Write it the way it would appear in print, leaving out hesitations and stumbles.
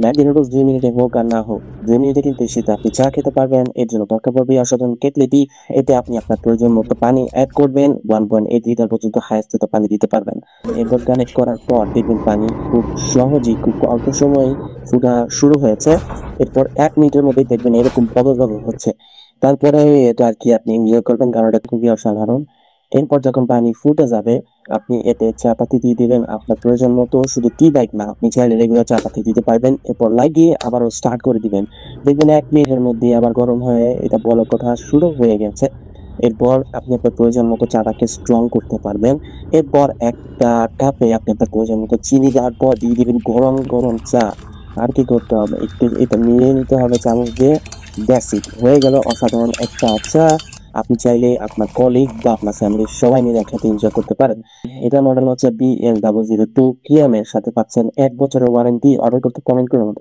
Maggi noodles ২ মিনিটে হোক আর না হোক, ২ মিনিটে কিন্তু সেটা আপনি চা খেতে পারবেন। এর জন্য দরকার পড়বে অসাধারণ কেটলিটি। এতে আপনি আপনার প্রয়োজন মতো পানি এড করবেন। 1.8 লিটার পর্যন্ত হাইয়েস্ট একটা পানি দিতে পারবেন। এরপর কানেক্ট করার পর দেখবেন পানি খুব সহজেই খুব অল্প সময়েই ফুটা শুরু হয়েছে। এরপর ১ মিনিটের মধ্যেই দেখবেন এরকম বলক বলক হচ্ছে। তারপরে এটা আরকি আপনি এনজয় করবেন কারণ এটা খুবই অসাধারণ। এরপর যখন পানি ফুটে যাবে, আপনি এতে চা পাতি দিয়ে দিবেন আপনার প্রয়োজন মতো। শুধু টি ব্যাগ না, আপনি চাইলে রেগুলার চা পাতি দিতে পারবেন। এরপর লাগিয়ে আবারও স্টার্ট করে দিবেন। দেখবেন ১ মিনিটের মধ্যেই আবার গরম হয়ে এটা বলক ওঠা শুরু হয়ে গেছে। এরপর আপনি আপনার প্রয়োজন মতো চাটাকে স্ট্রং করতে পারবেন। এরপর একটা কাপে আপনি আপনার প্রয়োজন মতো চিনি দেওয়ার পর দিয়ে দিবেন গরম, গরম চা। আর কি করতে হবে? একটু এটা মিলিয়ে নিতে হবে চামচ দিয়ে। দ্যাটস ইট, হয়ে গেল অসাধারণ একটা চা। আপনি চাইলে আপনার কলিগ বা আপনার ফ্যামিলির সবাই মিলে একসাথে এনজয় করতে পারেন। এটার মডেল হচ্ছে BL002 কিয়ামের সাথে পাচ্ছেন ১ বছরের ওয়ারেন্টি। অর্ডার করতে কমেন্ট করুন।